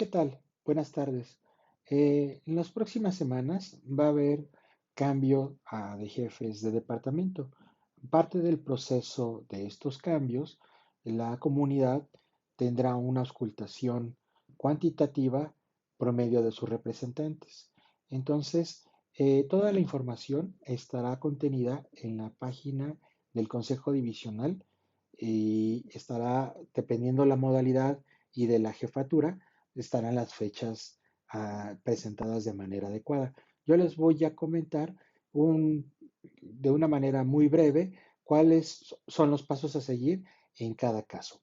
¿Qué tal? Buenas tardes. En las próximas semanas va a haber cambio de jefes de departamento. Parte del proceso de estos cambios, la comunidad tendrá una auscultación cuantitativa promedio de sus representantes. Entonces, toda la información estará contenida en la página del Consejo Divisional y estará, dependiendo la modalidad y de la jefatura, estarán las fechas presentadas de manera adecuada. Yo les voy a comentar de una manera muy breve cuáles son los pasos a seguir en cada caso.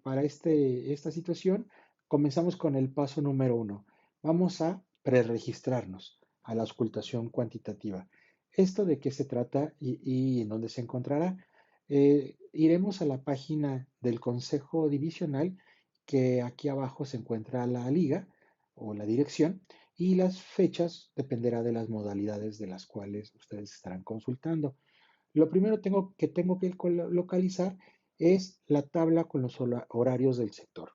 Para esta situación, comenzamos con el paso número uno. Vamos a preregistrarnos a la auscultación cuantitativa. ¿Esto de qué se trata y en dónde se encontrará? Iremos a la página del Consejo Divisional, que aquí abajo se encuentra la liga o la dirección, y las fechas dependerá de las modalidades de las cuales ustedes estarán consultando. Lo primero que tengo que localizar es la tabla con los horarios del sector.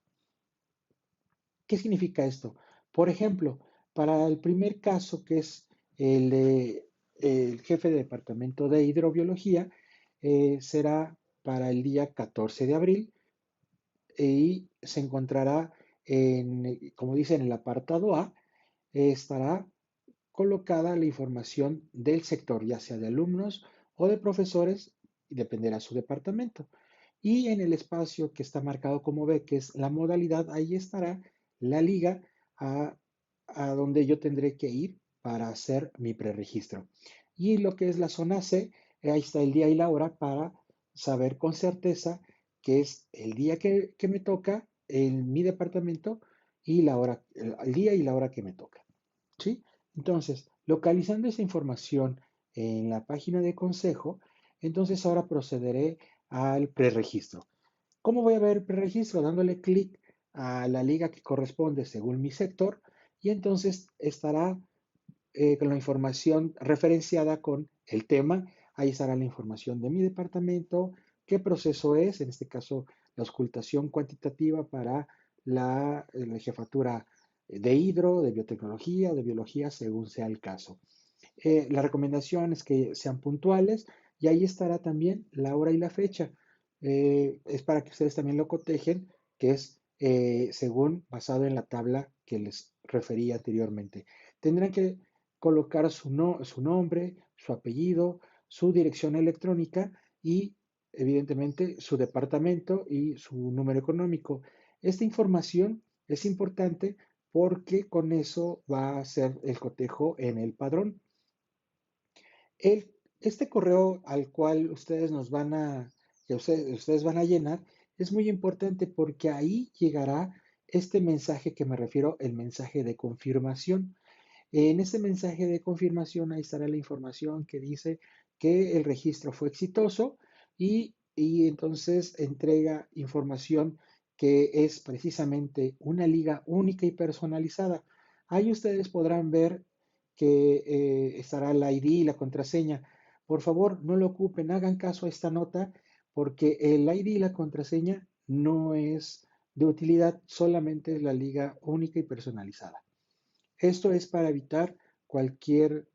¿Qué significa esto? Por ejemplo, para el primer caso, que es el de el jefe de departamento de hidrobiología, será para el día 14 de abril y se encontrará como dice en el apartado A, estará colocada la información del sector, ya sea de alumnos o de profesores, y dependerá su departamento. Y en el espacio que está marcado como B, que es la modalidad, ahí estará la liga a, a donde yo tendré que ir para hacer mi preregistro. Y lo que es la zona C, ahí está el día y la hora para saber con certeza que es el día que me toca en mi departamento y la hora, el día y la hora que me toca. ¿Sí? Entonces, localizando esa información en la página de consejo, entonces ahora procederé al preregistro. ¿Cómo voy a ver el preregistro? Dándole clic a la liga que corresponde según mi sector y entonces estará con la información referenciada con el tema. Ahí estará la información de mi departamento, qué proceso es, en este caso la auscultación cuantitativa para la jefatura de hidro, de biotecnología, de biología, según sea el caso. La recomendación es que sean puntuales y ahí estará también la hora y la fecha. Es para que ustedes también lo cotejen, que es según basado en la tabla que les referí anteriormente. Tendrán que colocar su nombre, su apellido, su dirección electrónica y evidentemente su departamento y su número económico. Esta información es importante porque con eso va a ser el cotejo en el padrón. Este correo al cual ustedes van a llenar es muy importante porque ahí llegará este mensaje que me refiero, el mensaje de confirmación. En ese mensaje de confirmación ahí estará la información que dice que el registro fue exitoso y entonces entrega información que es precisamente una liga única y personalizada. Ahí ustedes podrán ver que estará el ID y la contraseña. Por favor, no lo ocupen, hagan caso a esta nota porque el ID y la contraseña no es de utilidad, solamente es la liga única y personalizada. Esto es para evitar cualquier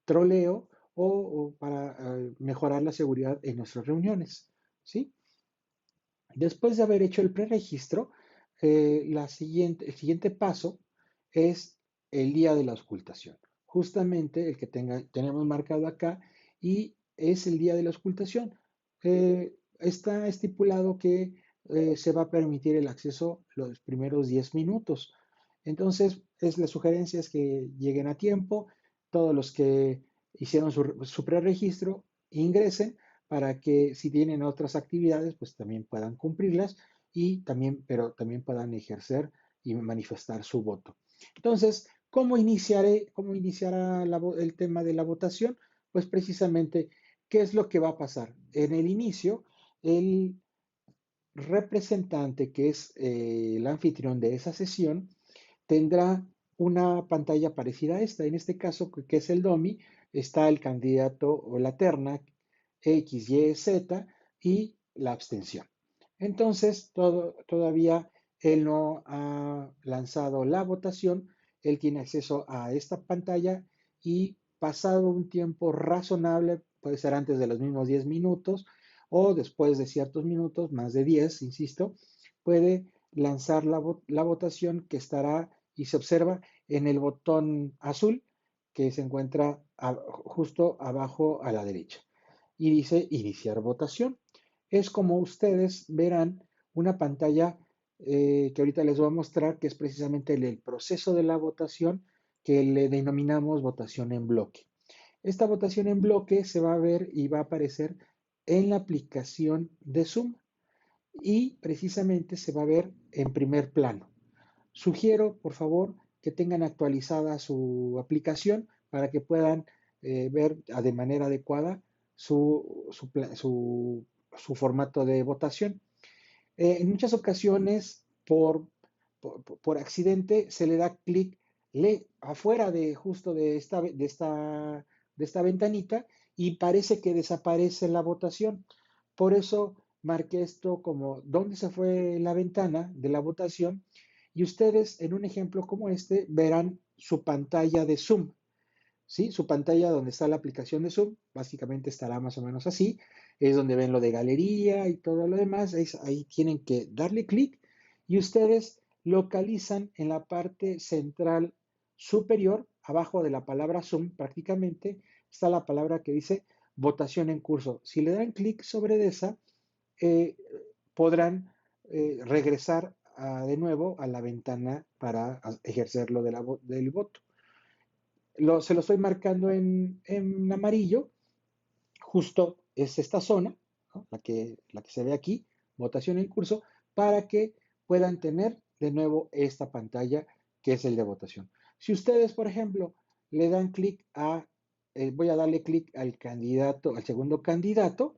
troleo o para mejorar la seguridad en nuestras reuniones, ¿sí? Después de haber hecho el preregistro, el siguiente paso es el día de la auscultación. Justamente el que tenemos marcado acá y es el día de la auscultación. Está estipulado que se va a permitir el acceso los primeros 10 minutos. Entonces, la sugerencia es que lleguen a tiempo, todos los que hicieron su preregistro ingresen para que si tienen otras actividades, pues también puedan cumplirlas pero también puedan ejercer y manifestar su voto. Entonces, cómo iniciará el tema de la votación? Pues precisamente, ¿qué es lo que va a pasar? En el inicio, el representante, que es el anfitrión de esa sesión, tendrá una pantalla parecida a esta. En este caso, que es el DOMI, está el candidato o la terna X, Y, Z y la abstención. Entonces, todavía él no ha lanzado la votación, él tiene acceso a esta pantalla y pasado un tiempo razonable, puede ser antes de los mismos 10 minutos o después de ciertos minutos, más de 10, insisto, puede lanzar la votación que estará y se observa en el botón azul que se encuentra justo abajo a la derecha y dice iniciar votación. Es como ustedes verán una pantalla que ahorita les voy a mostrar, que es precisamente el proceso de la votación que le denominamos votación en bloque. Esta votación en bloque se va a ver y va a aparecer en la aplicación de Zoom y precisamente se va a ver en primer plano. Sugiero, por favor, que tengan actualizada su aplicación para que puedan ver de manera adecuada su formato de votación. En muchas ocasiones, por accidente, se le da clic afuera de justo de esta ventanita y parece que desaparece la votación. Por eso marqué esto como dónde se fue la ventana de la votación y ustedes en un ejemplo como este verán su pantalla de Zoom. ¿Sí? Su pantalla donde está la aplicación de Zoom, básicamente estará más o menos así, es donde ven lo de galería y todo lo demás, ahí tienen que darle clic y ustedes localizan en la parte central superior, abajo de la palabra Zoom prácticamente, está la palabra que dice votación en curso. Si le dan clic sobre esa, eh, podrán regresar de nuevo a la ventana para ejercer del voto. Se lo estoy marcando en amarillo, justo es esta zona, ¿no? la que se ve aquí, votación en curso, para que puedan tener de nuevo esta pantalla que es el de votación. Si ustedes, por ejemplo, le dan clic voy a darle clic al candidato, al segundo candidato,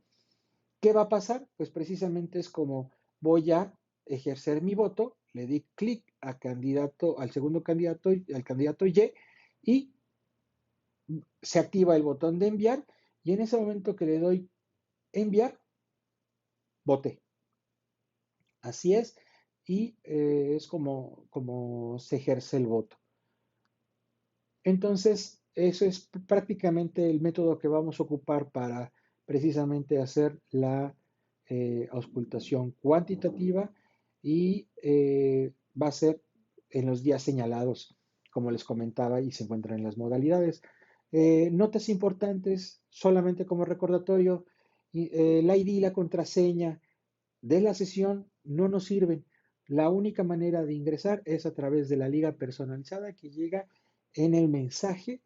¿qué va a pasar? Pues precisamente es como voy a ejercer mi voto, le di clic al segundo candidato, al candidato y se activa el botón de enviar y en ese momento que le doy enviar, voté. Así es y es como se ejerce el voto. Entonces, eso es prácticamente el método que vamos a ocupar para precisamente hacer la auscultación cuantitativa y va a ser en los días señalados, como les comentaba, y se encuentran en las modalidades. Notas importantes, solamente como recordatorio, el ID y la contraseña de la sesión no nos sirven. La única manera de ingresar es a través de la liga personalizada que llega en el mensaje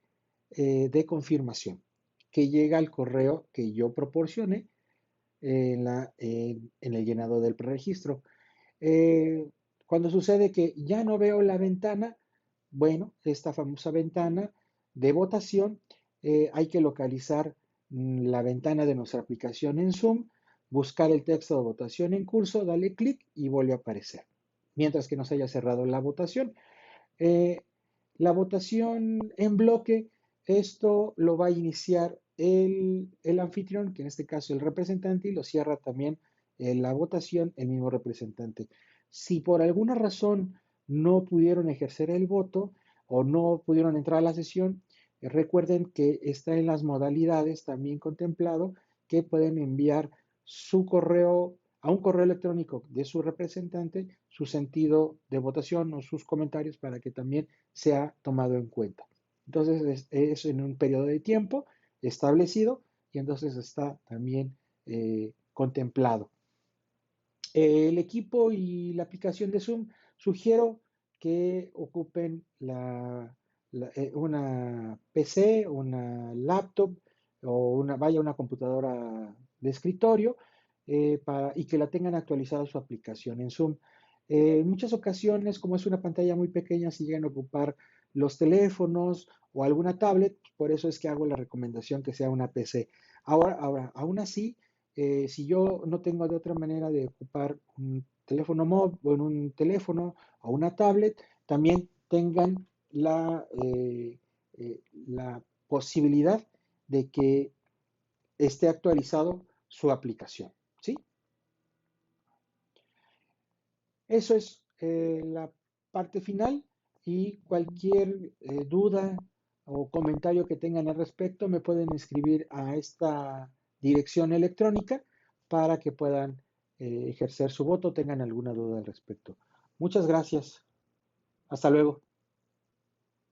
de confirmación, que llega al correo que yo proporcione en el llenado del preregistro. Eh, Cuando sucede que ya no veo la ventana, bueno, esta famosa ventana de votación, hay que localizar la ventana de nuestra aplicación en Zoom, buscar el texto de votación en curso, darle clic y vuelve a aparecer, mientras que no se haya cerrado la votación. Eh, la votación en bloque, esto lo va a iniciar el anfitrión, que en este caso el representante, y lo cierra también la votación el mismo representante. Si por alguna razón no pudieron ejercer el voto o no pudieron entrar a la sesión, recuerden que está en las modalidades también contemplado que pueden enviar su correo a un correo electrónico de su representante su sentido de votación o sus comentarios para que también sea tomado en cuenta. Entonces es en un periodo de tiempo establecido y entonces está también contemplado. El equipo y la aplicación de Zoom, sugiero que ocupen una PC, una laptop o una computadora de escritorio y que la tengan actualizada su aplicación en Zoom. En muchas ocasiones, como es una pantalla muy pequeña, si llegan a ocupar los teléfonos o alguna tablet, por eso es que hago la recomendación que sea una PC. Ahora, aún así, si yo no tengo de otra manera de ocupar un teléfono móvil o en un teléfono o una tablet, también tengan la posibilidad de que esté actualizado su aplicación, ¿sí? Eso es la parte final y cualquier duda o comentario que tengan al respecto me pueden escribir a esta dirección electrónica para que puedan ejercer su voto, tengan alguna duda al respecto. Muchas gracias. Hasta luego.